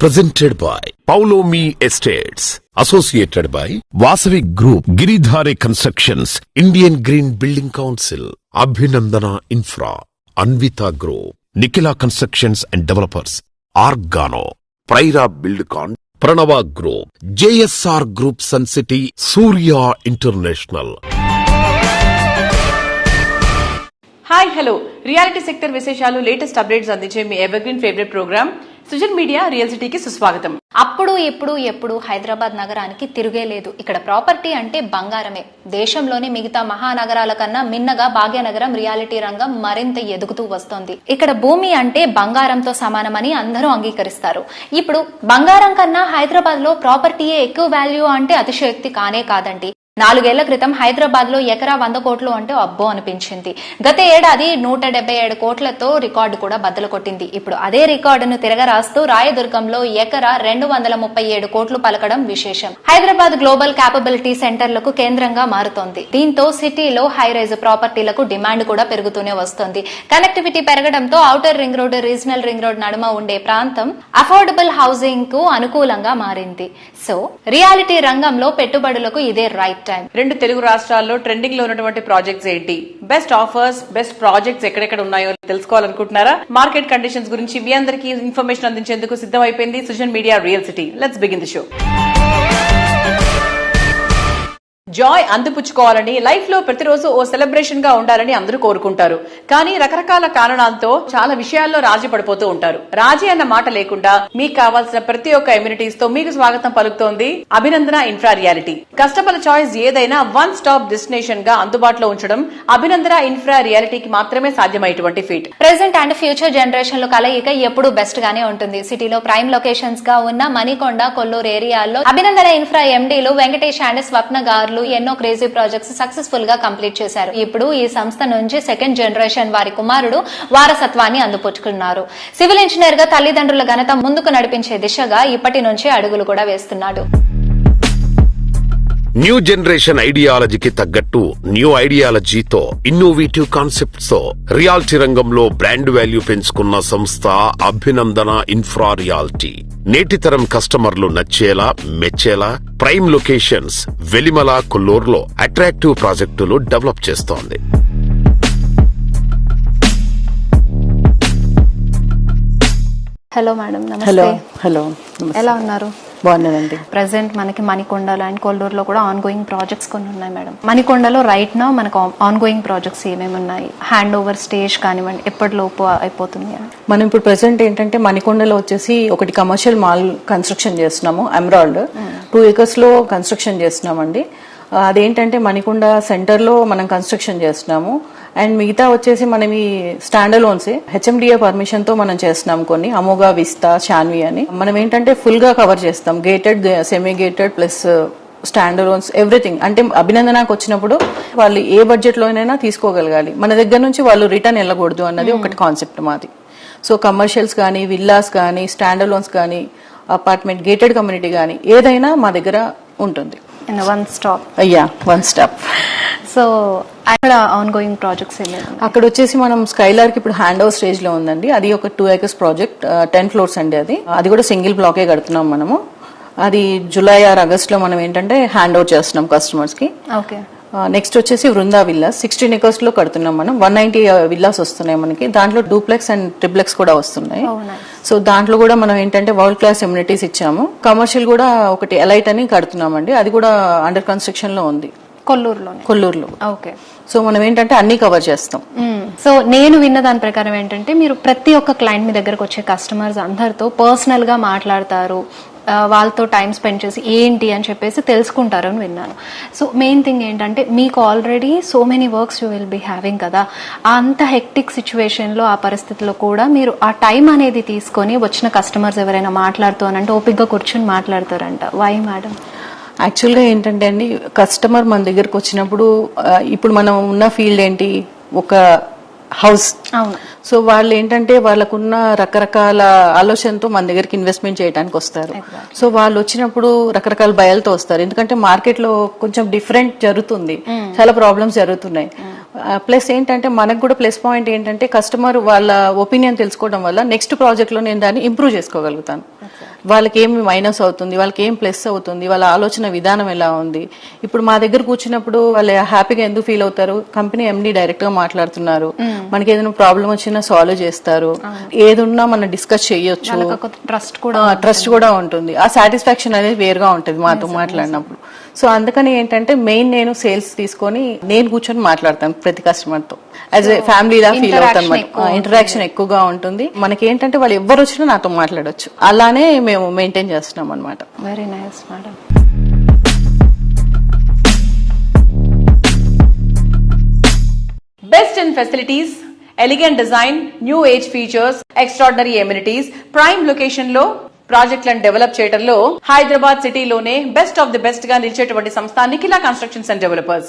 Presented by Paulomi Estates. Associated by Vasavi Group, Giridhare Constructions, Indian Green Building Council, Abhinandana Infra, Anvita Group, Nikila Constructions and Developers, Argano, Praira Buildcon, Pranava Group, JSR Group Sun City, Surya International. Hi hello reality sector విశేషాలు latest updates అందించే మీ evergreen favourite programme Sujan media real సిటీకి సుస్వాగతం. అప్పుడు ఎప్పుడు హైదరాబాద్ నగరానికి తిరిగేలేదు. ఇక్కడ property అంటే బంగారమే. దేశంలోని మిగతా మహానగరాల కన్నా మిన్నగా భాగ్యనగరం రియాలిటీ రంగం మరింత ఎదుగుతూ వస్తోంది. ఇక్కడ భూమి అంటే బంగారంతో సమానమని అందరూ అంగీకరిస్తారు. ఇప్పుడు బంగారం కన్నా హైదరాబాద్ లో ప్రాపర్టీయే ఎక్కువ వాల్యూ అంటే అతిశయోక్తి కానే కాదండి. 4 ఏళ్ల క్రితం హైదరాబాద్ లో ఎకరా 100 కోట్లు అంటే అబ్బో అనిపించింది. గత ఏడాది 177 కోట్లతో రికార్డు కూడా బద్దలు కొట్టింది. ఇప్పుడు అదే రికార్డును తిరగరాస్తూ రాయదుర్గంలో ఎకరా 237 కోట్లు పలకడం విశేషం. హైదరాబాద్ గ్లోబల్ క్యాపబిలిటీ సెంటర్లకు కేంద్రంగా మారుతోంది. దీంతో సిటీలో హై రైజ్ ప్రాపర్టీలకు డిమాండ్ కూడా పెరుగుతూనే వస్తోంది. కనెక్టివిటీ పెరగడంతో outer ring road, regional ring road నడుమ ఉండే ప్రాంతం అఫోర్డబుల్ హౌసింగ్ కు అనుకూలంగా మారింది. సో రియాలిటీ రంగంలో పెట్టుబడులకు ఇదే రైట్. 2 తెలుగు రాష్ట్రాల్లో ట్రెండింగ్ లో ఉన్నటువంటి ప్రాజెక్ట్స్ ఏంటి, బెస్ట్ ఆఫర్స్, బెస్ట్ ప్రాజెక్ట్స్ ఎక్కడెక్కడ ఉన్నాయో తెలుసుకోవాలనుకుంటున్నారా? మార్కెట్ కండిషన్స్ గురించి మీ అందరికీ ఇన్ఫర్మేషన్ అందించేందుకు సిద్ధమైపోయింది Sujan media real city. Let's begin the show. Joy అందిపుచ్చుకోవాలని, లైఫ్ లో ప్రతిరోజు ఓ సెలబ్రేషన్ గా ఉండాలని అందరూ కోరుకుంటారు. కానీ రకరకాల కారణాలతో చాలా విషయాల్లో రాజీ పడిపోతూ ఉంటారు. రాజీ అన్న మాట లేకుండా మీకు కావాల్సిన ప్రతి ఒక్క ఎమ్యూనిటీస్ తో మీకు స్వాగతం పలుకుతోంది అభినందన ఇన్ఫ్రా రియాలిటీ. కస్టమర్ల చాయిస్ ఏదైనా వన్ స్టాప్ డెస్టినేషన్ గా అందుబాటులో ఉంచడం అభినందన ఇన్ఫ్రా రియాలిటీకి మాత్రమే సాధ్యమైనటువంటి feat. Present and future generation లో కలయిక ఎప్పుడూ బెస్ట్ గానే ఉంటుంది. సిటీలో ప్రైమ్ లొకేషన్స్ గా ఉన్న మణికొండ, కొల్లూరు ఏరియాల్లో అభినందన ఇన్ఫ్రా ఎండీలు వెంకటేష్ అండ్ స్వప్న గారు ఎన్నో క్రేజీ ప్రాజెక్ట్స్ సక్సెస్ఫుల్ గా కంప్లీట్ చేశారు. ఇప్పుడు ఈ సంస్థ నుంచి సెకండ్ జనరేషన్ వారి కుమారుడు వారసత్వాన్ని అందిపుచ్చుకున్నారు. సివిల్ ఇంజనీర్ గా తల్లిదండ్రుల ఘనత ముందుకు నడిపించే దిశగా ఇప్పటి నుంచే అడుగులు కూడా వేస్తున్నాడు. న్యూ జనరేషన్ ఐడియాలజీకి తగ్గట్టు న్యూ ఐడియాలజీతో ఇన్నోవేటివ్ కాన్సెప్ట్స్ తో రియాలిటీ రంగంలో బ్రాండ్ వాల్యూ పెంచుకున్న సంస్థ అభినందన ఇన్ఫ్రా రియాలిటీ. నేటితరం కస్టమర్లు నచ్చేలా, మెచ్చేలా ప్రైమ్ లొకేషన్స్ వెలిమల, కొల్లూరులో అట్రాక్టివ్ ప్రాజెక్టులు డెవలప్ చేస్తోంది. హలో మేడం, నమస్తే. హలో, ఎలా ఉన్నారు? బాగున్నానండి. ప్రెసెంట్ మనకి మణికొండలో అండ్ కొల్లూరులో కూడా ఆన్ గోయింగ్ ప్రాజెక్ట్స్ కొన్ని ఉన్నాయి మేడం. మణికొండలో రైట్ నా మనకు ఆన్ గోయింగ్ ప్రాజెక్ట్స్ ఏమేమి ఉన్నాయి? హ్యాండ్ ఓవర్ స్టేజ్ కానివ్వండి, ఎప్పటిలోపు అయిపోతుంది? మనం ఇప్పుడు ప్రెసెంట్ ఏంటంటే మణికొండలో వచ్చేసి ఒకటి కమర్షియల్ మాల్ కన్స్ట్రక్షన్ చేస్తున్నాము. ఎమరాల్డ్ 2 acres లో కన్స్ట్రక్షన్ చేస్తున్నామండి. అదేంటంటే మణికొండ సెంటర్ లో మనం కన్స్ట్రక్షన్ చేస్తున్నాము. అండ్ మిగతా వచ్చేసి మనం ఈ స్టాండలోన్సే హెచ్ఎండిఏ పర్మిషన్ తో మనం చేస్తున్నాం. కొన్ని అమోగా, విస్తా, శాన్వి అని మనం ఏంటంటే ఫుల్ గా కవర్ చేస్తాం. Gated, semi gated plus standalones everything. అంటే అభినందనకు వచ్చినప్పుడు వాళ్ళు ఏ బడ్జెట్ లోనైనా తీసుకోగలగాలి. మన దగ్గర నుంచి వాళ్ళు రిటర్న్ వెళ్ళకూడదు అన్నది ఒకటి కాన్సెప్ట్ మాది. సో కమర్షియల్స్ కానీ, విల్లాస్ కానీ, స్టాండలోన్స్ కానీ, అపార్ట్మెంట్, గేటెడ్ కమ్యూనిటీ కానీ ఏదైనా మా దగ్గర ఉంటుంది. One stop. One stop. So అక్కడ ఆన్ గోయింగ్ ప్రాజెక్ట్స్ అక్కడ వచ్చేసి మనం స్కైలార్ కి ఇప్పుడు హ్యాండ్ ఓవర్ స్టేజ్ లో ఉందండి. అది ఒక 2 acres ప్రాజెక్ట్, 10 floors అండి. అది కూడా సింగిల్ బ్లాకే కడుతున్నాం మనము. అది జూలై ఆర్ ఆగస్ట్ లో మనం ఏంటంటే హ్యాండ్ ఓవర్ చేస్తున్నాం కస్టమర్స్ కి. ఓకే. నెక్స్ట్ వచ్చేసి వృందా విల్లాస్ 16 acres లో కడుతున్నాం మనం. 190 విల్లాస్ వస్తున్నాయి మనకి. దాంట్లో డూప్లెక్స్ అండ్ ట్రిప్లెక్స్ కూడా వస్తున్నాయి. సో దాంట్లో కూడా మనం ఏంటంటే వరల్డ్ క్లాస్ ఎమ్యూనిటీస్ ఇచ్చాము. కమర్షియల్ కూడా ఒకటి ఎలైట్ అని కడుతున్నామండి. అది కూడా అండర్ కన్స్ట్రక్షన్ లో ఉంది కొల్లూరులో. ఓకే. సో మనం ఏంటంటే అన్ని కవర్ చేస్తాం. సో నేను విన్న దాని ప్రకారం ఏంటంటే మీరు ప్రతి ఒక్క క్లయింట్ మీ దగ్గరకు వచ్చే కస్టమర్స్ అందరితో పర్సనల్ గా మాట్లాడతారు, వాళ్ళతో టైం స్పెండ్ చేసి ఏంటి అని చెప్పేసి తెలుసుకుంటారు అని విన్నాను. సో మెయిన్ థింగ్ ఏంటంటే మీకు already so many works you will be having కదా, అంత హెక్టిక్ సిచ్యువేషన్ లో, ఆ పరిస్థితిలో కూడా మీరు ఆ టైం అనేది తీసుకొని వచ్చిన కస్టమర్స్ ఎవరైనా మాట్లాడుతూ అనంటే ఓపిక్గా కూర్చొని మాట్లాడతారంట. Why madam? యాక్చువల్గా ఏంటంటే అండి, కస్టమర్ మన దగ్గరకు వచ్చినప్పుడు ఇప్పుడు మనం ఉన్న ఫీల్డ్ ఏంటి, ఒక హౌస్. సో వాళ్ళు ఏంటంటే వాళ్ళకున్న రకరకాల ఆలోచనతో మన దగ్గరికి ఇన్వెస్ట్మెంట్ చేయడానికి వస్తారు. సో వాళ్ళు వచ్చినప్పుడు రకరకాల భయాలతో వస్తారు. ఎందుకంటే మార్కెట్ లో కొంచెం డిఫరెంట్ జరుగుతుంది, చాలా ప్రాబ్లమ్స్ జరుగుతున్నాయి. ప్లస్ ఏంటంటే మనకు కూడా ప్లస్ పాయింట్ ఏంటంటే కస్టమర్ వాళ్ళ ఒపీనియన్ తెలుసుకోవడం వల్ల నెక్స్ట్ ప్రాజెక్ట్ లో నేను దాన్ని ఇంప్రూవ్ చేసుకోగలుగుతాను. వాళ్ళకి ఏమి మైనస్ అవుతుంది, వాళ్ళకి ఏం ప్లస్ అవుతుంది, వాళ్ళ ఆలోచన విధానం ఎలా ఉంది. ఇప్పుడు మా దగ్గర కూర్చున్నప్పుడు వాళ్ళు హ్యాపీగా ఎందుకు ఫీల్ అవుతారు, కంపెనీ ఎండి డైరెక్ట్ గా మాట్లాడుతున్నారు, మనకి ఏదైనా ప్రాబ్లం వచ్చినా సాల్వ్ చేస్తారు, ఏదున్నా మనం డిస్కస్ చేయొచ్చు, ట్రస్ట్ కూడా ఉంటుంది. ఆ సాటిస్ఫాక్షన్ అనేది వేరుగా ఉంటుంది మాతో మాట్లాడినప్పుడు. సో అందుకని ఏంటంటే మెయిన్ నేను సేల్స్ తీసుకొని నేను కూర్చొని మాట్లాడతాను ప్రతి కస్టమర్ తో, as a family law feel అవుతాను. ఇంటరాక్షన్ ఎక్కువగా ఉంటుంది. మనకి ఏంటంటే వాళ్ళు ఎవరు వచ్చినా నాతో మాట్లాడొచ్చు. అలానే మేము మెయింటైన్ చేస్తున్నాం అనమాట. Very nice madam. Best in facilities, elegant design, new age features, extraordinary amenities, prime location లో ప్రాజెక్టులను డెవలప్ చేయడంలో హైదరాబాద్ సిటీలోనే బెస్ట్ ఆఫ్ ది బెస్ట్ గా నిలిచేటువంటి సంస్థ Nikhila constructions and developers.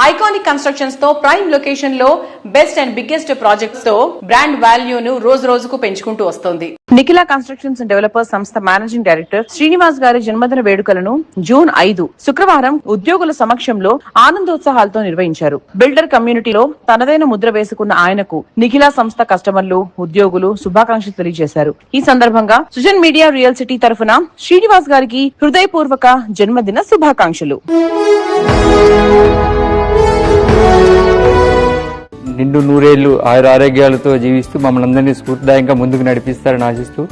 Iconic constructions తో ప్రైమ్ లొకేషన్ లో బెస్ట్ అండ్ బిగ్గెస్ట్ ప్రాజెక్ట్స్ తో brand వాల్యూను రోజు రోజుకు పెంచుకుంటూ వస్తోంది. నిఖిలా కన్స్ట్రక్షన్స్ అండ్ డెవలపర్స్ సంస్థ మేనేజింగ్ డైరెక్టర్ శ్రీనివాస్ గారి జన్మదిన వేడుకలను జూన్ 5 శుక్రవారం ఉద్యోగుల సమక్షంలో ఆనందోత్సాహాలతో నిర్వహించారు. బిల్డర్ కమ్యూనిటీలో తనదైన ముద్ర వేసుకున్న ఆయనకు నిఖిలా సంస్థ కస్టమర్లు, ఉద్యోగులు శుభాకాంక్షలు తెలియజేశారు. ఈ సందర్భంగా సుజన్ మీడియా రియల్ సిటీ తరఫున శ్రీనివాస్ గారికి హృదయపూర్వక జన్మదిన శుభాకాంక్షలు. నిండు నూరేళ్లు ఆరోగ్యాలతో జీవిస్తూ మమ్మల్ని అందరినీ స్ఫూర్తిదాయంగా ముందుకు నడిపిస్తారని ఆశిస్తూ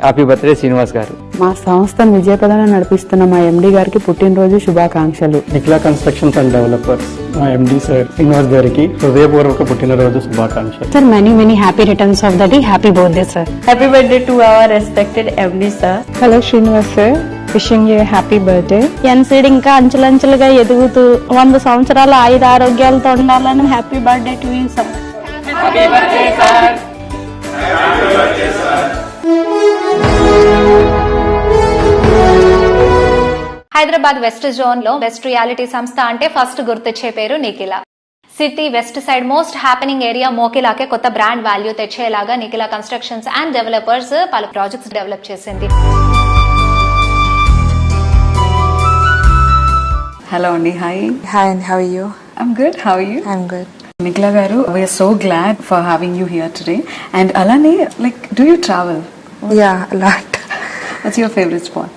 హ్యాపీ బర్త్డే శ్రీనివాస్ గారు. మా సంస్థను విజయపదాన నడిపిస్తున్న మా ఎండి గారికి పుట్టినరోజు శుభాకాంక్షలు. నిఖిలా కన్స్ట్రక్షన్స్ అండ్ డెవలపర్స్ మా ఎండి సార్ శ్రీనివాస్ గారికి హృదయపూర్వక పుట్టినరోజు శుభాకాంక్షలు. Sir many happy returns of the day. Happy birthday sir. Happy birthday to our respected MD sir. Hello Srinivas sir, wishing you happy birthday. NCD ఇంకా అంచెలంచెలుగా ఎదుగుతూ 100 సంవత్సరాల ఆయుధ ఆరోగ్యాలతో ఉండాలని happy birthday to you sir. Hyderabad west zone లో best reality సంస్థ అంటే ఫస్ట్ గుర్తొచ్చే పేరు Nikhila. City west side most happening area మోకిలాకే కొత్త బ్రాండ్ వాల్యూ తెచ్చేలాగా నిఖిలా కన్స్ట్రక్షన్స్ అండ్ డెవలపర్స్ పలు ప్రాజెక్ట్స్ డెవలప్ చేసింది. Hello Andy, hi. Hi, and how are you? I'm good. How are you? I'm good. Nikhila garu, we are so glad for having you here today. And Alani, like, do you travel? Yeah, a lot. What's your favorite spot?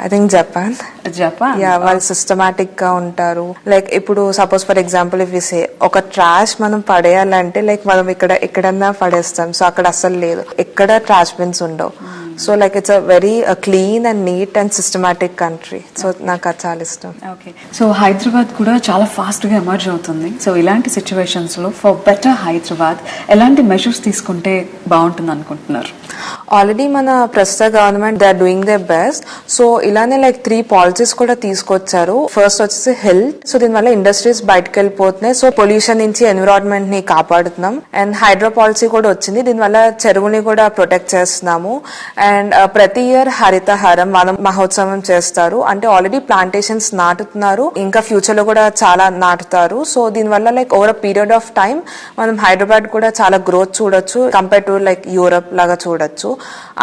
I think Japan. Japan? Yeah, వాళ్ళు systematic గా ఉంటారు. Like ఇప్పుడు suppose for example if we say ఒక trash మనం పడేయాలంటే like మనం ఎక్కడన్నా పడేస్తాం. So అక్కడ అసలు లేదు, ఎక్కడ ట్రాష్ బిన్స్ ఉండవు. So like it's a very clean and neat and systematic country. So నాకు అది చాలా ఇష్టం. ఓకే, సో హైదరాబాద్ కూడా చాలా ఫాస్ట్ గా ఎమర్జ్ అవుతుంది. సో ఇలాంటి సిచ్యువేషన్స్ లో ఫర్ బెటర్ హైదరాబాద్ ఎలాంటి మెజర్స్ తీసుకుంటే బాగుంటుంది అనుకుంటున్నారు? ఆల్రెడీ మన ప్రస్తుత government they are doing their best. So ఇలానే లైక్ 3 పాలసీస్ కూడా తీసుకొచ్చారు. ఫస్ట్ వచ్చేసి హెల్త్. సో దీనివల్ల ఇండస్ట్రీస్ బయటకు వెళ్ళిపోతున్నాయి. సో పొల్యూషన్ నుంచి ఎన్విరాన్మెంట్ ని కాపాడుతున్నాం. అండ్ హైడ్రో పాలసీ కూడా వచ్చింది, దీనివల్ల చెరువుని కూడా ప్రొటెక్ట్ చేస్తున్నాము. అండ్ ప్రతి ఇయర్ హరితహారం వనం మహోత్సవం చేస్తారు. అంటే ఆల్రెడీ ప్లాంటేషన్స్ నాటుతున్నారు, ఇంకా ఫ్యూచర్ లో కూడా చాలా నాటుతారు. సో దీనివల్ల like over a period of time మనం హైదరాబాద్ కూడా చాలా గ్రోత్ చూడొచ్చు కంపేర్ టు లైక్ యూరప్ లాగా చూడొచ్చు.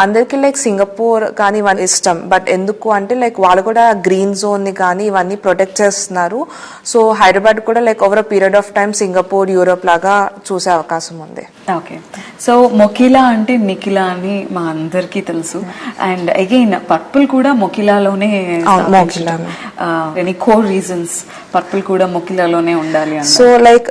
అందరికి లైక్ సింగపూర్ కానీ ఇవన్నీ ఇష్టం, బట్ ఎందుకు అంటే లైక్ వాళ్ళు కూడా గ్రీన్ జోన్ ని కానీ ఇవన్నీ ప్రొటెక్ట్ చేస్తున్నారు. సో హైదరాబాద్ కూడా like over a period of time Singapore Europe లాగా చూసే అవకాశం ఉంది. ఓకే, సో మొకిలా అంటే నిఖిలా అని మా అందరికీ తెలుసు. అండ్ అగైన్ పర్పుల్ కూడా మొకిలాలోనే. ఎనీ కోర్ రీజన్స్ పర్పుల్ కూడా మొకిలాలోనే ఉండాలి? సో లైక్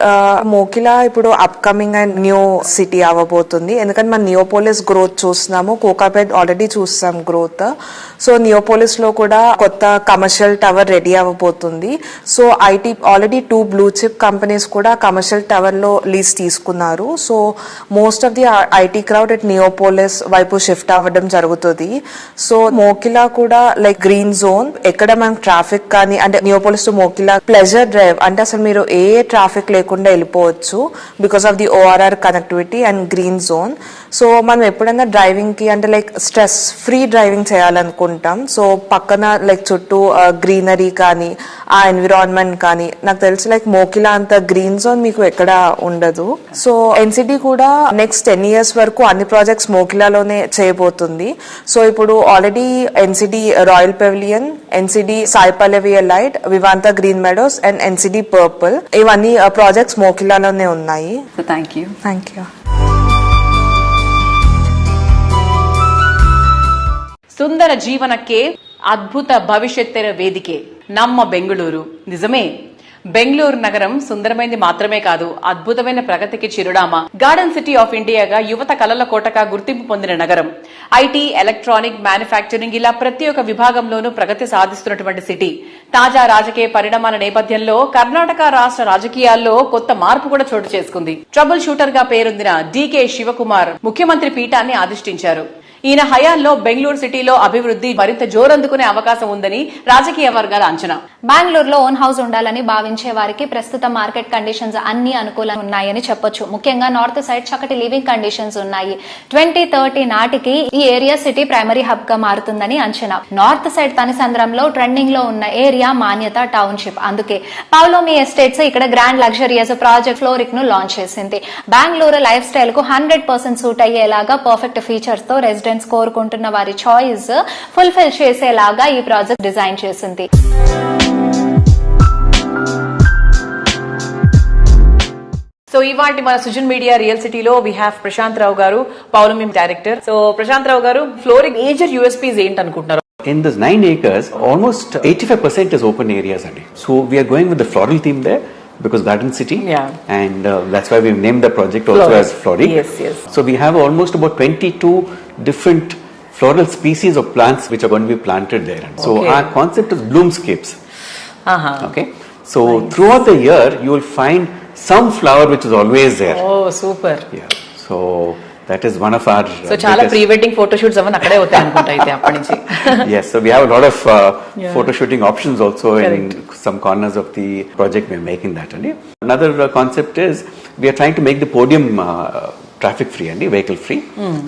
మోకిలా ఇప్పుడు అప్కమింగ్ అండ్ న్యూ సిటీ అవ్వబోతుంది. ఎందుకంటే మనం నియోపోలిస్ గ్రోత్ చూస్తున్నాము, కోకాపేట్ ఆల్రెడీ చూస్తాం గ్రోత్. సో నియోపోలిస్ లో కూడా కొత్త కమర్షియల్ టవర్ రెడీ అవ్వబోతుంది. So IT already 2 blue chip companies కూడా కమర్షియల్ టవర్ లో లీజ్ తీసుకున్నారు. So most of the IT crowd at Neopolis వైపు షిఫ్ట్ అవ్వడం జరుగుతుంది. సో మోకిలా కూడా లైక్ గ్రీన్ జోన్, ఎక్కడ మనకు ట్రాఫిక్ కానీ అంటే Neopolis to Mokila pleasure drive అంటే అసలు మీరు ఏ ట్రాఫిక్ లేకుండా వెళ్ళిపోవచ్చు because of the ORR connectivity and green zone. So మనం ఎప్పుడైనా డ్రైవింగ్ కి అంటే లైక్ స్ట్రెస్ ఫ్రీ డ్రైవింగ్ చేయాలనుకుంటాం. సో పక్కన లైక్ చుట్టూ గ్రీనరీ కానీ ఆ ఎన్విరాన్మెంట్ కానీ, నాకు తెలిసి లైక్ మోకిలా అంత గ్రీన్ జోన్ మీకు ఎక్కడ ఉండదు. సో ఎన్సిడి కూడా నెక్స్ట్ 10 years వరకు అన్ని ప్రాజెక్ట్స్ మోకిలాలోనే చేయబోతుంది. సో ఇప్పుడు already NCD royal pavilion, NCD Sai Pallavi elite, Vivanta green meadows and NCD purple, ఇవన్నీ ప్రాజెక్ట్స్ మోకిలాలోనే ఉన్నాయి. Thank you. Thank you. సుందర జీవనಕ್ಕೆ అద్భుత భవిష్యత్తెర వేదికే నమ్మ బెంగళూరు. నిజమే, బెంగళూరు నగరం సుందరమైనది మాత్రమే కాదు, అద్భుతమైన ప్రగతికి చిరునామా. గార్డెన్ సిటీ ఆఫ్ ఇండియాగా, యువత కలల కోటగా గుర్తింపు పొందిన నగరం. ఐటీ, ఎలక్ట్రానిక్, మ్యానుఫ్యాక్చరింగ్ ఇలా ప్రతి ఒక్క విభాగంలోనూ ప్రగతి సాధిస్తున్నటువంటి సిటీ. తాజా రాజకీయ పరిణామాల నేపథ్యంలో కర్ణాటక రాష్ట్ర రాజకీయాల్లో కొత్త మార్పు కూడా చోటు చేసుకుంది. ట్రబుల్ షూటర్ గా పేరొందిన డీకే శివకుమార్ ముఖ్యమంత్రి పీఠాన్ని అధిష్ఠించారు. ఈయన హయాంలో బెంగళూరు సిటీలో అభివృద్ధి మరింత జోరందుకునే అవకాశం ఉందని రాజకీయ వర్గాల అంచనా. బెంగళూరులో ఓన్ హౌస్ ఉండాలని భావించే వారికి ప్రస్తుత మార్కెట్ కండిషన్స్ అన్ని అనుకూలంగా ఉన్నాయని చెప్పొచ్చు. ముఖ్యంగా నార్త్ సైడ్ చక్కటి లివింగ్ కండిషన్స్ ఉన్నాయి. 2030 నాటికి ఈ ఏరియా సిటీ ప్రైమరీ హబ్ గా మారుతుందని అంచనా. నార్త్ సైడ్ తనిసంద్రంలో ట్రెండింగ్ లో ఉన్న ఏరియా మాన్యత టౌన్షిప్. అందుకే పౌలోమి ఎస్టేట్స్ ఇక్కడ గ్రాండ్ లగ్జరియస్ ప్రాజెక్ట్ ఫ్లోరిక్ ను లాంచ్ చేసింది. బెంగళూరు లైఫ్ స్టైల్ కు 100% సూట్ అయ్యేలాగా పర్ఫెక్ట్ ఫీచర్స్ తో రెసిడెంట్స్ కోరుకుంటున్న వారి చాయిస్ ఫుల్ఫిల్ చేసేలాగా ఈ ప్రాజెక్ట్ డిజైన్ చేసింది. సో ఇవాటి మన సుజన్ మీడియా రియల్ సిటీలో వి హ్యావ్ ప్రశాంత్ రావు గారు, పౌలమి డైరెక్టర్. సో ప్రశాంత్ రావు గారు, ఫ్లోరింగ్ మేజర్ యూఎస్పీస్ ఏంటనుకుంటున్నారు? In this 9 acres, almost 85% is open areas. So we are going with the floral theme there because Garden City, and that's why we've named the project also as Floric. Yes. So we have almost about 22 different floral species of plants which are going to be planted there. So our concept is bloomscapes. Okay. So throughout the year, you will find some flower which is always there. Oh, super. Yeah. So that is one of our so chala pre-wedding photo shoots avana akade hotayi anukunta aithe appadi nunchi. Yes, so we have a lot of photo shooting options also. Correct. In some corners of the project we are making that. Another concept is we are trying to make the podium traffic free and vehicle free.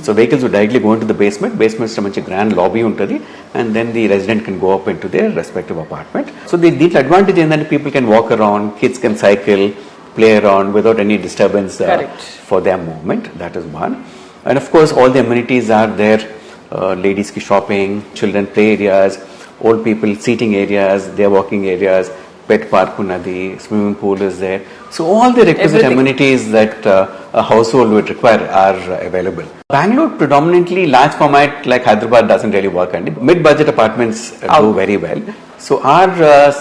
So vehicles will directly go into the basement is a grand lobby untadi, and then the resident can go up into their respective apartment. So the advantage is that people can walk around, kids can cycle, play around without any disturbance for their movement. That is one. And of course all the amenities are there. Ladies ki shopping, children play areas, old people seating areas, their walking areas, pet park unnadi, swimming pool is there. So all the requisite amenities that a household would require are available. Bangalore predominantly large format like Hyderabad doesn't really work, and mid-budget apartments do very well. So our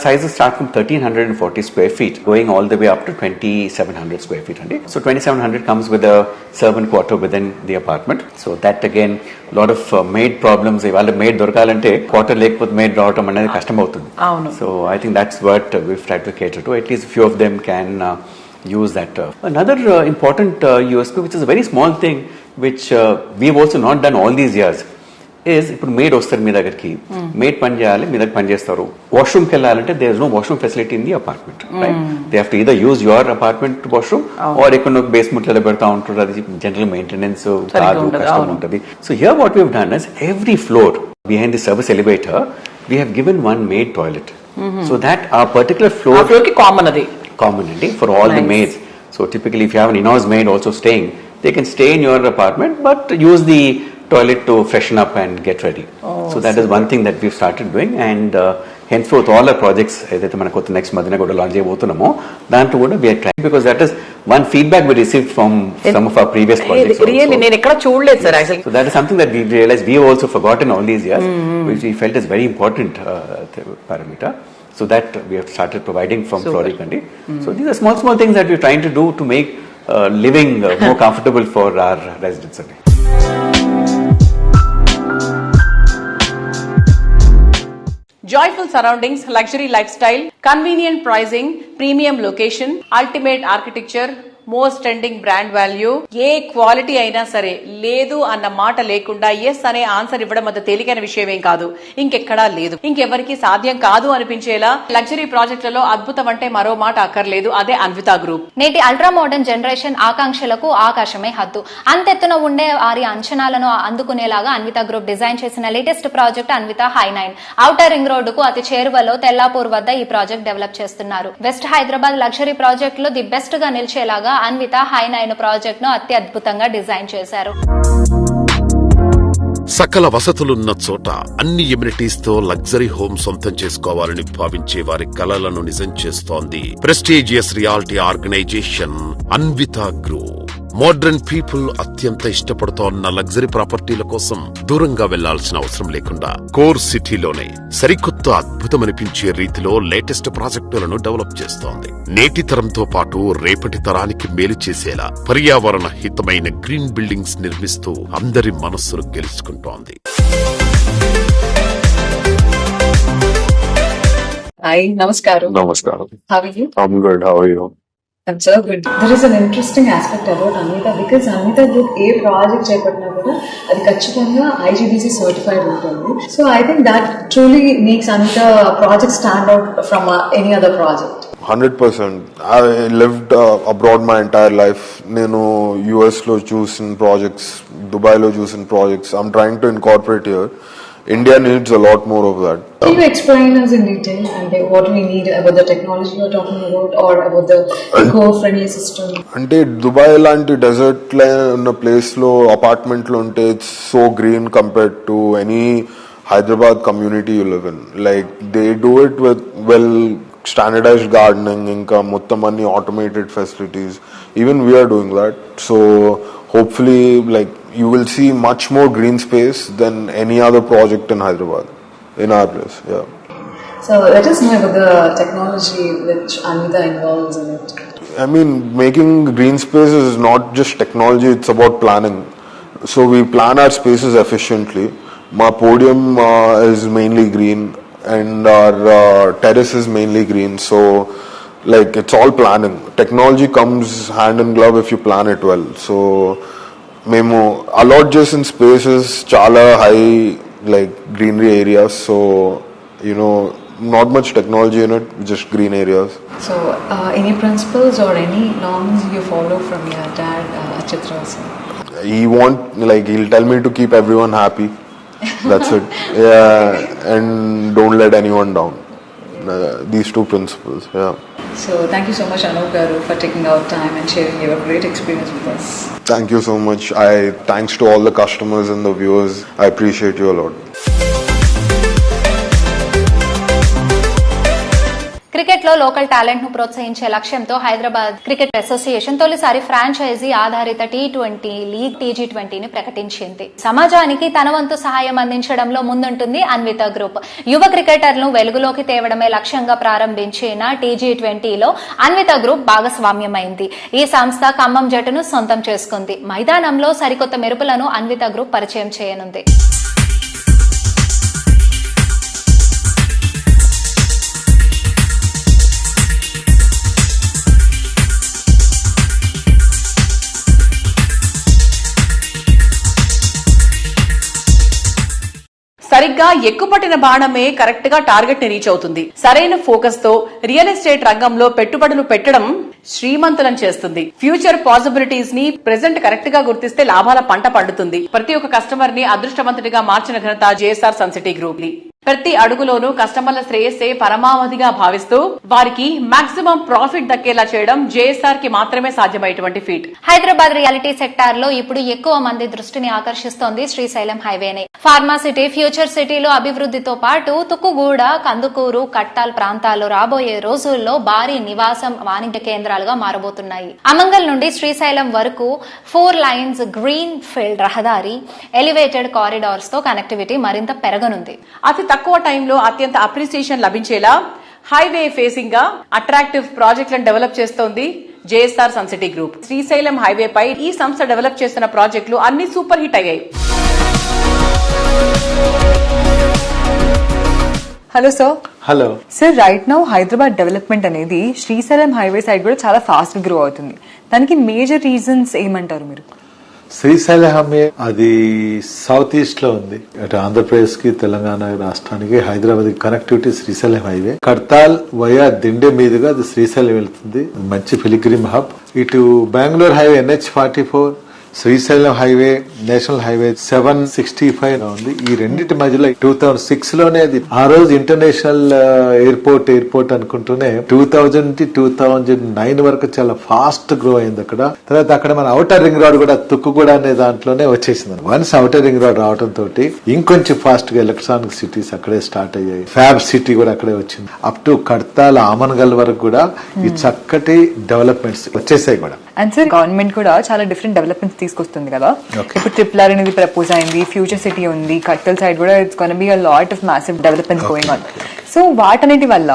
sizes start from 1340 square feet going all the way up to 2700 square feet. So 2700 comes with a servant quarter within the apartment. So that again lot of maid problems. Ivala maid dorkalante quarter lekapothe maid raavatam anedi kashtam avutundi. So I think that's what we've tried to cater to. At least a few of them can use that. Another important USP, which is a very small thing, which we've also not done all these years, is ఇప్పుడు made వస్తారు మీ దగ్గరికి, made పని చేయాలి, మీ దగ్గర పని చేస్తారు, వాష్రూమ్కి వెళ్ళాలంటే there is no washroom facility in the apartment. They have to either use your apartment washroom or ఎక్కడ బేస్మెంట్ లో పెడతా ఉంటారు. అది జనరల్ మెయింటెనెన్స్ కాదు, కష్టం ఉంటుంది. So here what we have done is every floor behind the service elevator we have given one maid toilet. So that ఆ particular floor కి కామన్ అండి for all the maids. So typically if you have an in-house maid also staying, they can stay in your apartment but use the toilet to freshen up and get ready. So that is one thing that we've started doing, and henceforth all our projects edaithe manaku next madina kuda launch cheyabothunamo danto kuda we are trying, because that is one feedback we received from some of our previous projects. Really nenu ekkada chudaledu sir actually. So that is something that we realized we have also forgotten all these years, which we felt is very important parameter. So that we have started providing from Floric. So these are small things that we're trying to do to make living more comfortable for our residents. Joyful surroundings, luxury lifestyle, convenient pricing, premium location, ultimate architecture, most trending brand value, ఏ quality అయినా సరే లేదు అన్న మాట లేకుండా yes అనే answer ఇవ్వడం అంత తేలికైన విషయం ఏం కాదు, ఇంకెక్కడా లేదు, ఇంకెవరికి సాధ్యం కాదు అనిపించేలా లగ్జరీ ప్రాజెక్టులలో అద్భుతం అంటే మరో మాట అక్కర్లేదు, అదే అన్విత గ్రూప్. నేటి అల్ట్రా మోడర్న్ జనరేషన్ ఆకాంక్షలకు ఆకాశమే హద్దు. అంతెత్తున ఉండే వారి అంచనాలను అందుకునేలాగా అన్విత గ్రూప్ డిజైన్ చేసిన లేటెస్ట్ ప్రాజెక్ట్ అన్విత హై9. ఔటర్ రింగ్ రోడ్డుకు అతి చేరువలో తెల్లాపూర్ వద్ద ఈ ప్రాజెక్ట్ డెవలప్ చేస్తున్నారు. వెస్ట్ హైదరాబాద్ లగ్జరీ ప్రాజెక్ట్ లో ది బెస్ట్ గా నిలిచేలాగా అన్విత హై9 ప్రాజెక్ట్ ను అతి అద్భుతంగా డిజైన్ చేశారు. సకల వసతులున్న చోట అన్ని ఎమ్యూనిటీస్ తో లగ్జరీ హోమ్ సొంతం చేసుకోవాలని భావించే వారి కలలను నిజం చేస్తోంది prestigious reality organisation Anvita group. Modern people అత్యంత ఇష్టపడుతోన్న లగ్జరీ ప్రాపర్టీల కోసం దూరంగా వెళ్లాల్సిన అవసరం లేకుండా కోర్ సిటీలోనే సరికొత్త అద్భుతమనిపించే రీతిలో లేటెస్ట్ ప్రాజెక్టులను డెవలప్ చేస్తోంది. నేటి తరంతో పాటు రేపటి తరానికి మేలు చేసేలా పర్యావరణ హితమైన గ్రీన్ బిల్డింగ్స్ నిర్మిస్తూ అందరి మనస్సును గెలుచుకుంటోంది. హాయ్, నమస్కారం. నమస్కారం. How are you? I'm good. How are you? I'm so good. There is an interesting aspect about Anvita because Anvita Group ఏ ప్రాజెక్ట్ చేపట్టినా కూడా అది ఖచ్చితంగా IGBC సర్టిఫైడ్ ఉంటుంది. So I think that truly makes Anvita project stand out from any other project. 100%. I lived abroad my entire life. నేను US లో చూసిన projects, Dubai లో చూసిన projects I'm trying to incorporate here. India needs a lot more of that. Can you explain us in detail and what we need about the technology you're talking about or about the eco-friendly system? అంటే Dubai లాంటి desert లో ఉన్న place లో apartment లో ఉంటే it's so green compared to any Hyderabad community you live in. Like they do it with well standardised gardening, ఇంకా మొత్తం అన్ని automated facilities. Even we're doing that. So hopefully like you will see much more green space than any other project in Hyderabad in our place. Yeah. So let us know about the technology which Anvita involves in it. I mean, making green spaces is not just technology, it's about planning. So we plan our spaces efficiently. My podium is mainly green and our terrace is mainly green. So like it's all planning. Technology comes hand in glove if you plan it well. So మేము allot చేసిన spaces చాలా high like greenery areas. So you know not much technology in it, just green areas. So any principles or any norms you follow from your dad, Chitra sir? He'll tell me to keep everyone happy. That's it. Yeah, and don't let anyone down. These two principles. Yeah. So thank you so much, Anup garu, for taking out time and sharing your great experience with us. Thank you so much. Thanks to all the customers and the viewers. I appreciate you a lot. Cricket లో local talent ను ప్రోత్సహించే లక్ష్యంతో Hyderabad cricket association తొలిసారి franchise ఆధారిత T20 league TG20ని ప్రకటించింది. సమాజానికి తన వంతు సహాయం అందించడంలో ముందుంటుంది అన్విత గ్రూప్. యువ క్రికెటర్లను వెలుగులోకి తేవడమే లక్ష్యంగా ప్రారంభించిన TG20లో అన్విత గ్రూప్ భాగస్వామ్యమైంది. ఈ సంస్థ ఖమ్మం జట్టును సొంతం చేసుకుంది. మైదానంలో సరికొత్త మెరుపులను అన్విత గ్రూప్ పరిచయం చేయనుంది. సరిగ్గా ఎక్కుపట్టిన బాణమే కరెక్ట్ గా టార్గెట్ ని రీచ్ అవుతుంది. సరైన ఫోకస్ తో రియల్ ఎస్టేట్ రంగంలో పెట్టుబడులు పెట్టడం శ్రీమంతులను చేస్తుంది. ఫ్యూచర్ పాసిబిలిటీస్ ని ప్రెజెంట్ కరెక్ట్ గా గుర్తిస్తే లాభాల పంట పండుతుంది. ప్రతి ఒక్క కస్టమర్ ని అదృష్టవంతుడిగా మార్చిన ఘనత జేఎస్ఆర్ సన్ సిటీ గ్రూప్ ని. ప్రతి అడుగులోనూ కస్టమర్ల శ్రేయస్సే పరమావధిగా భావిస్తూ వారికి మాక్సిమం ప్రాఫిట్ దక్కేలా చేయడం జేఎస్ఆర్ కి మాత్రమే సాధ్యమైనటువంటి ఫీట్. హైదరాబాద్ రియాలిటీ సెక్టార్ లో ఇప్పుడు ఎక్కువ మంది దృష్టిని ఆకర్షిస్తోంది శ్రీశైలం హైవేనే. ఫార్మా సిటీ, ఫ్యూచర్ సిటీలో అభివృద్ధితో పాటు తుక్కుగూడ, కందుకూరు, కట్టాల్ ప్రాంతాల్లో రాబోయే రోజుల్లో భారీ నివాసం వాణిజ్య కేంద్రాలుగా మారబోతున్నాయి. అమంగల్ నుండి శ్రీశైలం వరకు 4 లైన్స్ గ్రీన్ ఫీల్డ్ రహదారి, ఎలివేటెడ్ కారిడార్స్ తో కనెక్టివిటీ మరింత పెరగనుంది. అతి తక్కువ టైంలో అత్యంత అప్రిసియేషన్ లభించేలా హైవే ఫేసింగ్ గా అట్రాక్టివ్ ప్రాజెక్టులను డెవలప్ చేస్తోంది JSR Sun city Group. Srisailam highway పై ఈ సంస్థ డెవలప్ చేస్తున్న ప్రాజెక్టులు అన్ని సూపర్ హిట్ అయ్యాయి. Hello sir. Hello sir, right now Hyderabad development అనేది శ్రీశైలం హైవే సైడ్ కూడా చాలా ఫాస్ట్ గ్రో అవుతుంది. దానికి మేజర్ రీజన్స్ ఏమంటారు మీరు? శ్రీశైలం హైవే అది సౌత్ ఈస్ట్ లో ఉంది. అటు ఆంధ్రప్రదేశ్ కి తెలంగాణ రాష్ట్రానికి Hyderabad connectivity Srisailam highway. Kadthal via Dinde మీదుగా అది శ్రీశైలం వెళ్తుంది. మంచి పిలిగ్రిమ్ హబ్. ఇటు Bengaluru highway NH44, Srisailam highway, national highway 765 ఉంది. ఈ రెండింటి మధ్యలో 2006 లోనే అది ఆ రోజు ఇంటర్నేషనల్ ఎయిర్పోర్ట్ అనుకుంటూనే 2009 వరకు చాలా ఫాస్ట్ గ్రో అయింది అక్కడ. తర్వాత అక్కడ మన ఔటర్ రింగ్ రోడ్ కూడా తుక్కుగూడ అనే దాంట్లోనే వచ్చేసింది. వన్స్ ఔటర్ రింగ్ రోడ్ రావడం తోటి ఇంకొంచెం ఫాస్ట్ గా ఎలక్ట్రానిక్ సిటీస్ అక్కడే స్టార్ట్ అయ్యాయి. ఫ్యాబ్ సిటీ కూడా అక్కడే వచ్చింది. అప్ టు కడ్తాల్, ఆమన్గల్ వరకు కూడా ఈ చక్కటి డెవలప్మెంట్స్ వచ్చేసాయి కూడా. అండ్ సార్, గవర్నమెంట్ కూడా చాలా డిఫరెంట్ డెవలప్మెంట్స్ తీసుకొస్తుంది కదా. ఇప్పుడు ట్రిపుల్ అనేది ప్రపోజ్ అయింది, ఫ్యూచర్ సిటీ ఉంది, కట్టల్ సైడ్ కూడా it's gonna be a lot of massive developments going on. So వాటన్నిటి వల్ల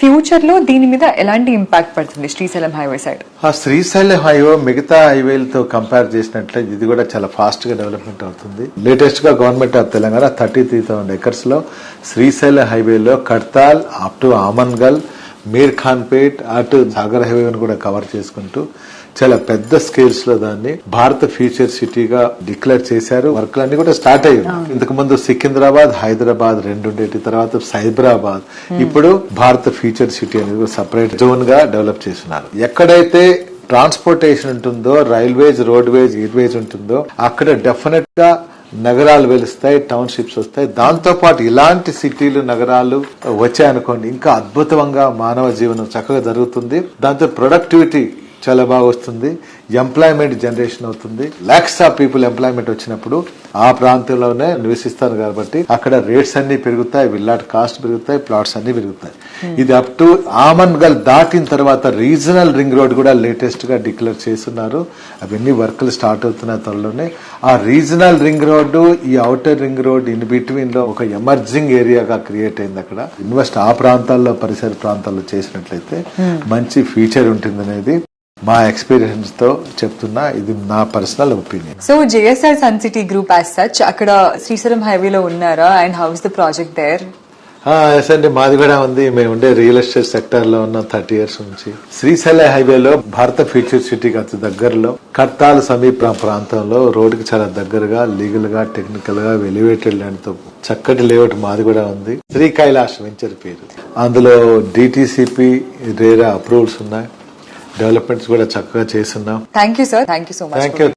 ఫ్యూచర్ లో దీని మీద ఎలాంటి ఇంపాక్ట్ పడుతుంది శ్రీశైలం హైవే సైడ్? ఆ శ్రీశైలం హైవే మిగతా హైవేలతో కంపేర్ చేసినట్లయితే ఇది కూడా చాలా ఫాస్ట్ గా డెవలప్మెంట్ అవుతుంది. లేటెస్ట్ గా గవర్నమెంట్ ఆఫ్ తెలంగాణ 33,000 acres లో శ్రీశైలం హైవేలో కడ్తాల్ అప్ టు ఆమన్గల్, మీర్ ఖాన్పేట్ అటు సాగర్ హైవేను కూడా కవర్ చేసుకుంటూ చాలా పెద్ద స్కేల్స్ లో దాన్ని భారత ఫ్యూచర్ సిటీగా డిక్లేర్ చేశారు. వర్క్లన్నీ కూడా స్టార్ట్ అయ్యాయి. ఇంతకు ముందు సికింద్రాబాద్, హైదరాబాద్ రెండు ఉండేటి, తర్వాత సైబరాబాద్, ఇప్పుడు భారత ఫ్యూచర్ సిటీ అనేది సపరేట్ జోన్ గా డెవలప్ చేస్తున్నారు. ఎక్కడైతే ట్రాన్స్పోర్టేషన్ ఉంటుందో, రైల్వేస్, రోడ్వేస్, ఎయిర్వేస్ ఉంటుందో అక్కడ డెఫినెట్ గా నగరాలు వెలుస్తాయి, టౌన్షిప్స్ వస్తాయి. దాంతో పాటు ఇలాంటి సిటీలు, నగరాలు వచ్చాయనుకోండి ఇంకా అద్భుతంగా మానవ జీవనం చక్కగా జరుగుతుంది. దాంతో ప్రొడక్టివిటీ చాలా బాగా వస్తుంది, ఎంప్లాయ్మెంట్ జనరేషన్ అవుతుంది. లాక్స్ ఆఫ్ పీపుల్ ఎంప్లాయ్మెంట్ వచ్చినప్పుడు ఆ ప్రాంతంలోనే నివసిస్తారు కాబట్టి అక్కడ రేట్స్ అన్ని పెరుగుతాయి, విల్లాట్ కాస్ట్ పెరుగుతాయి, ప్లాట్స్ అన్ని పెరుగుతాయి. ఇది అప్ టు ఆమన్గల్ దాటిన తర్వాత రీజనల్ రింగ్ రోడ్ కూడా లేటెస్ట్ గా డిక్లేర్ చేస్తున్నారు. అవన్నీ వర్క్లు స్టార్ట్ అవుతున్న త్వరలోనే. ఆ రీజనల్ రింగ్ రోడ్డు, ఈ outer ring road in between లో ఒక ఎమర్జింగ్ ఏరియాగా క్రియేట్ అయింది. అక్కడ ఇన్వెస్ట్ ఆ ప్రాంతాల్లో, పరిసర ప్రాంతాల్లో చేసినట్లయితే మంచి ఫ్యూచర్ ఉంటుంది అనేది మా ఎక్స్పీరియన్స్ తో చెప్తున్నా. ఇది నా personal opinion. So JSR sun city group as such అక్కడ శ్రీశైలం హైవేలో ఉన్నారా? And how is the project there? Yes అండి, మాది కూడా ఉంది. మేము ఉండే రియల్ ఎస్టేట్ సెక్టర్ లో ఉన్న 30 years నుంచి. శ్రీశైలం హైవేలో భారత ఫ్యూచర్ సిటీకి అతి దగ్గరలో కడ్తాల్ సమీప ప్రాంతంలో రోడ్డుకి చాలా దగ్గరగా లీగల్ గా, టెక్నికల్ గా, ఎలివేటెడ్ ల్యాండ్ తో చక్కటి లేఅవుట్ మాది కూడా ఉంది. శ్రీ కైలాష్ వెంచర్ పేరు. అందులో DTCP రేరా అప్రూవల్స్ ఉన్నాయి. డెవలప్మెంట్స్ కూడా చక్కగా చేస్తున్నాం. Thank you sir. Thank you so much. Thank you.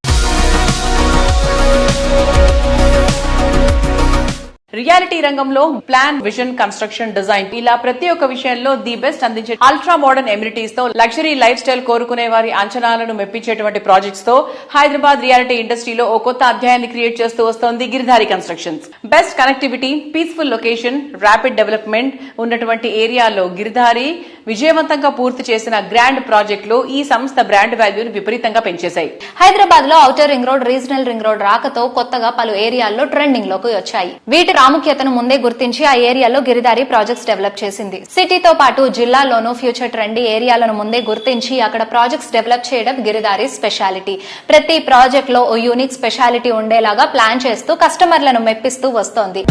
Reality రంగంలో ప్లాన్, విజన్, కన్స్ట్రక్షన్, డిజైన్ ఇలా ప్రతి ఒక్క విషయంలో ది బెస్ట్ అందించే అల్ట్రా మోడర్న్ ఎమ్యూనిటీస్ తో లగ్జరీ లైఫ్ స్టైల్ కోరుకునే వారి అంచనాలను మెప్పించేటువంటి ప్రాజెక్ట్స్ తో హైదరాబాద్ రియాలిటీ ఇండస్ట్రీలో ఓ కొత్త అధ్యాయాన్ని క్రియేట్ చేస్తూ వస్తోంది Giridhari constructions. Best connectivity, peaceful location, rapid development ఉన్నటువంటి ఏరియాలో గిరిధారి విజయవంతంగా పూర్తి చేసిన గ్రాండ్ ప్రాజెక్టులు ఈ సంస్థ బ్రాండ్ వాల్యూను విపరీతంగా పెంచేశాయి. హైదరాబాద్ లో outer ring road, regional ring road రాకతో కొత్తగా పలు ఏరియాల్లో ట్రెండింగ్ లోకి వచ్చాయి. వీటి ప్రాముఖ్యతను ముందే గుర్తించి ఆ ఏరియాలో గిరిధారి ప్రాజెక్ట్స్ డెవలప్ చేసింది. సిటీతో పాటు జిల్లాల్లోనూ ఫ్యూచర్ ట్రెండీ ఏరియాలను ముందే గుర్తించి అక్కడ ప్రాజెక్ట్స్ డెవలప్ చేయడం గిరిధారి స్పెషాలిటీ. ప్రతి ప్రాజెక్ట్ లో ఓ యూనిక్ స్పెషాలిటీ ఉండేలాగా ప్లాన్ చేస్తూ కస్టమర్లను మెప్పిస్తూ వస్తోంది.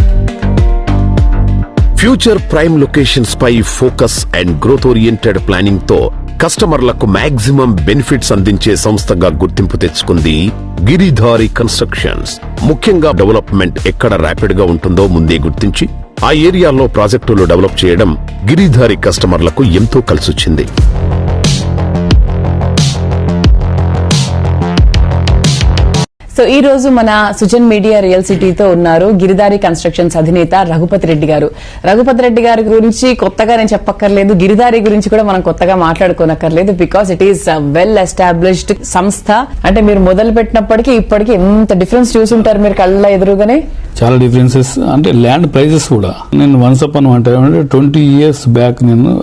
ఫ్యూచర్ ప్రైమ్ లొకేషన్స్ పై focus and growth oriented planning తో కస్టమర్లకు మాక్సిమం బెనిఫిట్స్ అందించే సంస్థగా గుర్తింపు తెచ్చుకుంది గిరిధారి కన్స్ట్రక్షన్స్. ముఖ్యంగా డెవలప్మెంట్ ఎక్కడ ర్యాపిడ్ గా ఉంటుందో ముందే గుర్తించి ఆ ఏరియాలో ప్రాజెక్టులు డెవలప్ చేయడం గిరిధారి కస్టమర్లకు ఎంతో కలిసొచ్చింది. సో ఈ రోజు మన సుజన్ మీడియా రియల్ సిటీతో ఉన్నారు గిరిధారి కన్స్ట్రక్షన్స్ అధినేత రఘుపతి రెడ్డి గారు. రఘుపతి రెడ్డి గారి గురించి కొత్తగా నేను చెప్పక్కర్లేదు, గిరిధారి గురించి కూడా మనం కొత్తగా మాట్లాడుకోనక్కర్లేదు. Because it is well established సంస్థ. అంటే మీరు మొదలు పెట్టినప్పటికీ ఇప్పటికీ ఎంత డిఫరెన్స్ చూసుంటారు మీరు కళ్ళ ఎదురుగానే. చాలా డిఫరెన్సెస్. అంటే ల్యాండ్ ప్రైజెస్ కూడా నేను వన్స్ అపాన్ అంటే 20 years బ్యాక్ నేను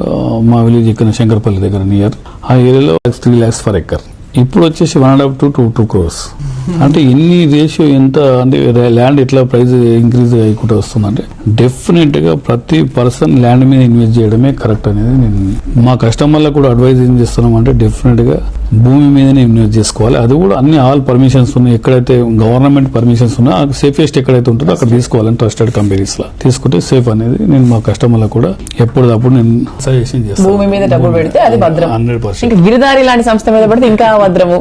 మా విలేజ్ ఇక్కడ శంకర్పల్లి దగ్గర నియర్ ఆ ఏరియాలో 3 lakhs per acre. ఇప్పుడు వచ్చేసి 1.5 to 2 crores. అంటే ఇన్ని రేషియో ఎంత అంటే ల్యాండ్ ఎట్లా ప్రైస్ ఇంక్రీజ్ అయ్యకుండా వస్తుందంటే డెఫినెట్ గా ప్రతి పర్సన్ ల్యాండ్ మీద ఇన్వెస్ట్ చేయడమే కరెక్ట్ అనేది నేను మా కస్టమర్లకు కూడా అడ్వైజ్ ఏం చేస్తున్నాం అంటే డెఫినెట్ గా భూమి మీదనే ఇన్వెస్ట్ చేసుకోవాలి. అది కూడా అన్ని ఆల్ పర్మిషన్స్ ఉన్నాయి, ఎక్కడైతే గవర్నమెంట్ పర్మిషన్స్ ఉన్నా సేఫెస్ట్ ఎక్కడైతే ఉంటుందో అక్కడ తీసుకోవాలని ట్రస్టెడ్ కంపెనీస్ లా తీసుకుంటే సేఫ్ అనేది నేను మా కస్టమర్లకు కూడా ఎప్పటికప్పుడు నేను సజెషన్ చేస్తాను. భూమి మీద డబ్బులు పెడితే అది భద్రం. 100%. ఇంకా గిరిదారి లాంటి సంస్థ మీద పడితే ఇంకా భద్రము.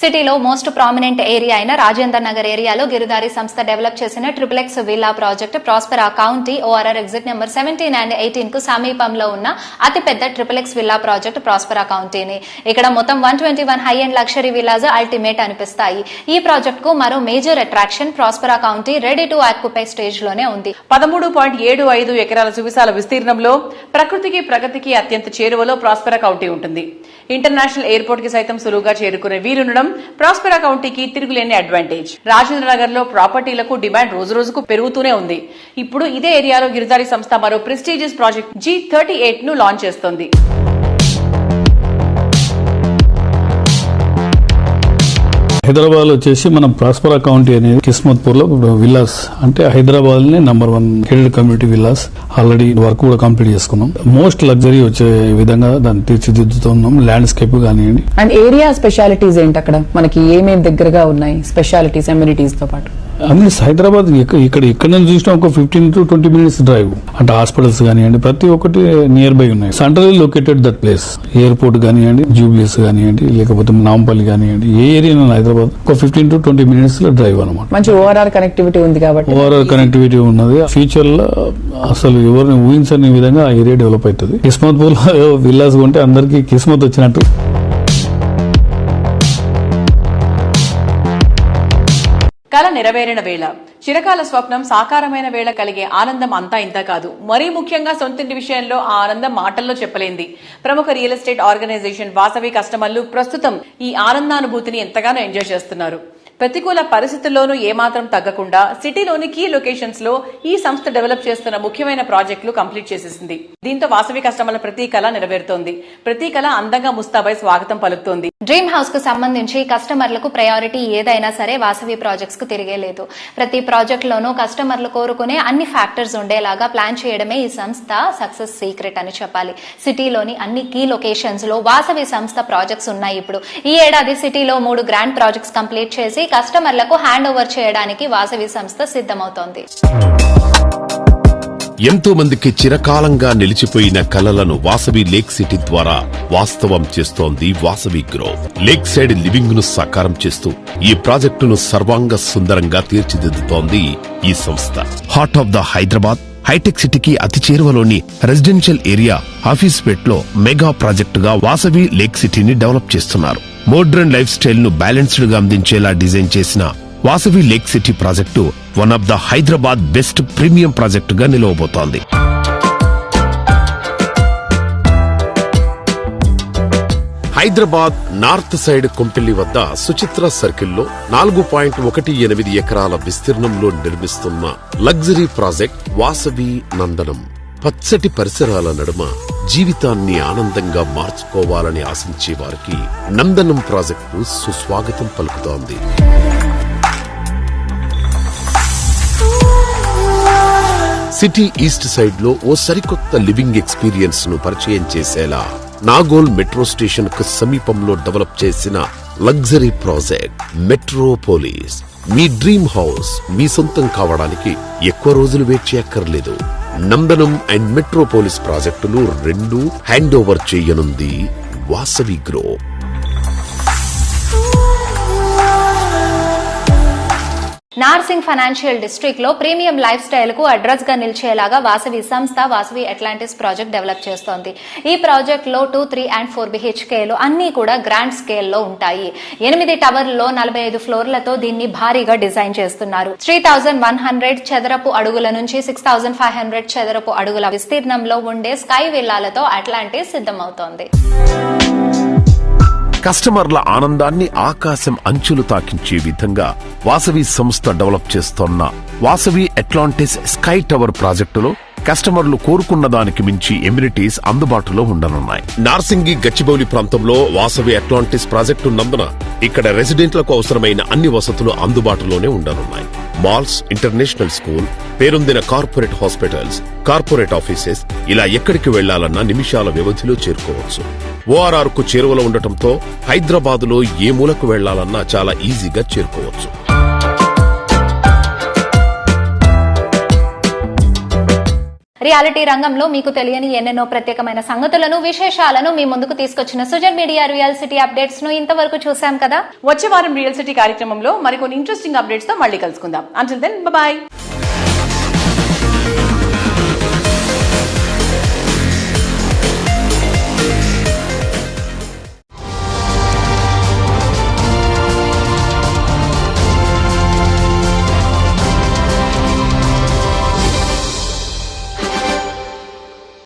సిటీలో మోస్ట్ ప్రామినెంట్ ఏరియా అయిన రాజేందర్ నగర్ ఏరియాలో గిరిదారి సంస్థ డెవలప్ చేసిన triplex villa project Prospera county ORR exit number 17 and 18 కు సమీపంలో ఉన్న అతిపెద్ద ట్రిప్లెక్స్ విల్లా ప్రాజెక్ట్ ప్రాస్పెరా కౌంటీని. ఇక్కడ మొత్తం 121 high and luxury villas ultimate అనిపిస్తాయి. ఈ ప్రాజెక్ట్ కు మరో major attraction Prospera county ready to occupy stage లోనే ఉంది. 13.75 ఎకరాల సువిశాల విస్తీర్ణంలో ప్రకృతికి ప్రగతికి అత్యంత చేరువలో ప్రాస్పెరా కౌంటీ ఉంటుంది. ఇంటర్నేషనల్ ఎయిర్పోర్ట్ కి సైతం సులువుగా చేరుకునే వీలుండడం ప్రాస్పెరా కౌంటీకి తిరుగులేని అడ్వాంటేజ్. రాజేంద్ర నగర్ లో ప్రాపర్టీలకు డిమాండ్ రోజు రోజుకు పెరుగుతూనే ఉంది. ఇప్పుడు ఇదే ఏరియాలో గిరిదారి సంస్థ మరో ప్రెస్టీజియస్ ప్రాజెక్ట్ G38 ను లాంచ్ చేస్తోంది. హైదరాబాద్ లో వచ్చేసి మనం ప్రాస్పెరా కౌంటీ అనేది కిస్మత్పూర్ లో విల్లాస్ అంటే హైదరాబాద్ నే #1 gated community villas already work కూడా కంప్లీట్ చేసుకున్నాం. మోస్ట్ లగ్జరీ వచ్చే విధంగా దాన్ని తీర్చిదిద్దుతున్నాం. ల్యాండ్స్కేప్ కానివ్వండి. అండ్ ఏరియా స్పెషాలిటీస్ ఏంటి, అక్కడ మనకి ఏమేమి దగ్గరగా ఉన్నాయి స్పెషాలిటీస్ అమ్యూనిటీస్ తో పాటు? హైదరాబాద్ ఇక్కడ నుంచి చూసినా ఒక 15 to 20 minutes డ్రైవ్. అంటే హాస్పిటల్స్ కానివ్వండి ప్రతి ఒక్కటి నియర్ బై ఉన్నాయి. Centrally located that place. Airport కానివ్వండి, జూబ్లీస్ కానివ్వండి, లేకపోతే నాంపల్లి కానివ్వండి, ఏ ఏరియా హైదరాబాద్ ఒక 15 to 20 minutes లో డ్రైవ్ అనమాట. మంచి ఓఆర్ఆర్ కనెక్టివిటీ ఉంది కాబట్టి ఓఆర్ఆర్ కనెక్టివిటీ ఉన్నది. ఫ్యూచర్ లో అసలు ఎవరిని ఊహించని విధంగా ఆ ఏరియా డెవలప్ అవుతుంది. కిస్మత్పూర్ లో విల్లాస్ కొంటే అందరికి కిస్మత్ వచ్చినట్టు. కల నెరవేరిన వేళ, చిరకాల స్వప్నం సాకారమైన వేళ కలిగే ఆనందం అంతా ఇంత కాదు. మరీ ముఖ్యంగా సొంతింటి విషయంలో ఆ ఆనందం మాటల్లో చెప్పలేంది. ప్రముఖ రియల్ ఎస్టేట్ ఆర్గనైజేషన్ వాసవి కస్టమర్లు ప్రస్తుతం ఈ ఆనందానుభూతిని ఎంతగానో ఎంజాయ్ చేస్తున్నారు. ప్రతికూల పరిస్థితుల్లోనూ ఏమాత్రం తగ్గకుండా సిటీలోని కీ లొకేషన్స్ లో ఈ సంస్థ డెవలప్ చేస్తున్న ముఖ్యమైన ప్రాజెక్టులు కంప్లీట్ చేసేసింది. దీంతో వాసవి కస్టమర్ల ప్రతి కళ నెరవేరుతోంది. ప్రతి కళ అందంగా ముస్తాబై స్వాగతం పలుకుతోంది. డ్రీమ్ హౌస్ కు సంబంధించి కస్టమర్లకు ప్రయారిటీ ఏదైనా సరే వాసవి ప్రాజెక్ట్స్ కు తిరిగే లేదు. ప్రతి ప్రాజెక్ట్ లోనూ కస్టమర్లు కోరుకునే అన్ని ఫ్యాక్టర్స్ ఉండేలాగా ప్లాన్ చేయడమే ఈ సంస్థ సక్సెస్ సీక్రెట్ అని చెప్పాలి. సిటీలోని అన్ని కీ లొకేషన్స్ లో వాసవి సంస్థ ప్రాజెక్ట్స్ ఉన్నాయి. ఇప్పుడు ఈ ఏడాది సిటీలో 3 గ్రాండ్ ప్రాజెక్ట్స్ కంప్లీట్ చేసి కస్టమర్లకు హ్యాండ్ ఓవర్ చేయడానికి వాసవి సంస్థ సిద్ధమవుతోంది. ఎంతో మందికి చిరకాలంగా నిలిచిపోయిన కలలను వాసవి లేక్ సిటీ ద్వారా వాస్తవం చేస్తోంది Vasavi grow. Lake side living ను సాకారం చేస్తూ ఈ ప్రాజెక్టును సర్వాంగ సుందరంగా తీర్చిదిద్దుతోంది ఈ సంస్థ. Heart of the Hyderabad hitech సిటీకి అతి చేరువలోని రెసిడెన్షియల్ ఏరియా ఆఫీస్పేట్ లో మెగా ప్రాజెక్టుగా వాసవి లేక్ సిటీని డెవలప్ చేస్తున్నారు. మోడ్రన్ లైఫ్ స్టైల్ ను బ్యాలెన్స్డ్ గా అందించేలా డిజైన్ చేసిన Vasavi lake city project one of the Hyderabad best premium ప్రాజెక్టుగా నిలవబోతోంది. హైదరాబాద్ నార్త్ సైడ్ కొంపెల్లి వద్ద సుచిత్ర సర్కిల్లో 4.18 ఎకరాల విస్తీర్ణంలో నిర్మిస్తున్న లగ్జరీ ప్రాజెక్ట్ వాసవి నందనం. పచ్చటి పరిసరాల నడుమ జీవితాన్ని ఆనందంగా మార్చుకోవాలని ఆశించే వారికి నందనం ప్రాజెక్టు సుస్వాగతం పలుకుతోంది. సిటీ ఈస్ట్ సైడ్ లో ఓ సరికొత్త లివింగ్ ఎక్స్పీరియన్స్ ను పరిచయం చేసేలా నాగోల్ మెట్రో స్టేషన్ కు సమీపంలో డెవలప్ చేసిన లగ్జరీ ప్రాజెక్ట్ మెట్రోపోలిస్. మీ డ్రీమ్ హౌస్ మీ సొంతం కావడానికి ఎక్కువ రోజులు వెయిట్ చేయక్కర్లేదు. నందనం అండ్ మెట్రోపోలిస్ ప్రాజెక్టులు 2 హ్యాండ్ ఓవర్ చేయనుంది Vasavi grow. Narsingi financial district లో ప్రీమియం లైఫ్ స్టైల్ కు అడ్రస్ గా నిలిచేలాగా వాసవి సంస్థ వాసవి అట్లాంటిస్ ప్రాజెక్ట్ డెవలప్ చేస్తోంది. ఈ ప్రాజెక్ట్ లో 2, 3 and 4 BHK లు అన్ని కూడా గ్రాండ్ స్కేల్ లో ఉంటాయి. 8 టవర్లలో 45 ఫ్లోర్లతో దీన్ని భారీగా డిజైన్ చేస్తున్నారు. 3100 చదరపు అడుగుల నుంచి 6500 చదరపు అడుగుల విస్తీర్ణంలో ఉండే స్కై విల్లాలతో అట్లాంటిస్ సిద్ధమవుతోంది. కస్టమర్ల ఆనందాన్ని ఆకాశం అంచులు తాకించే విధంగా వాసవి సంస్థ డెవలప్ చేస్తోన్న వాసవి అట్లాంటిస్ స్కై టవర్ ప్రాజెక్టులో కస్టమర్లు కోరుకున్న దానికి మించి ఎమ్యూనిటీస్ అందుబాటులో ఉండనున్నాయి. నార్సింగి గచ్చిబౌలి ప్రాంతంలో వాసవి అట్లాంటిస్ ప్రాజెక్టు ఉన్నందున ఇక్కడ రెసిడెంట్లకు అవసరమైన అన్ని వసతులు అందుబాటులోనే ఉండనున్నాయి. మాల్స్, ఇంటర్నేషనల్ స్కూల్, పేరొందిన కార్పొరేట్ హాస్పిటల్స్, కార్పొరేట్ ఆఫీసెస్ ఇలా ఎక్కడికి వెళ్లాలన్నా నిమిషాల వ్యవధిలో చేరుకోవచ్చు. ORR కు చేరువలో ఉండటంతో హైదరాబాదులో ఏ మూలకు వెళ్లాలన్నా చాలా ఈజీగా చేరుకోవచ్చు. రియాలిటీ రంగంలో మీకు తెలియని ఎన్నెన్నో ప్రత్యేకమైన సంగతులను, విశేషాలను మీ ముందుకు తీసుకొచ్చిన Sujan media real city updates ను ఇంతవరకు చూసాం కదా. వచ్చే వారం రియల్ సిటీ కార్యక్రమంలో మరికొన్ని ఇంట్రెస్టింగ్ అప్డేట్స్ తో మళ్ళీ కలుసుకుందాం. Until then by.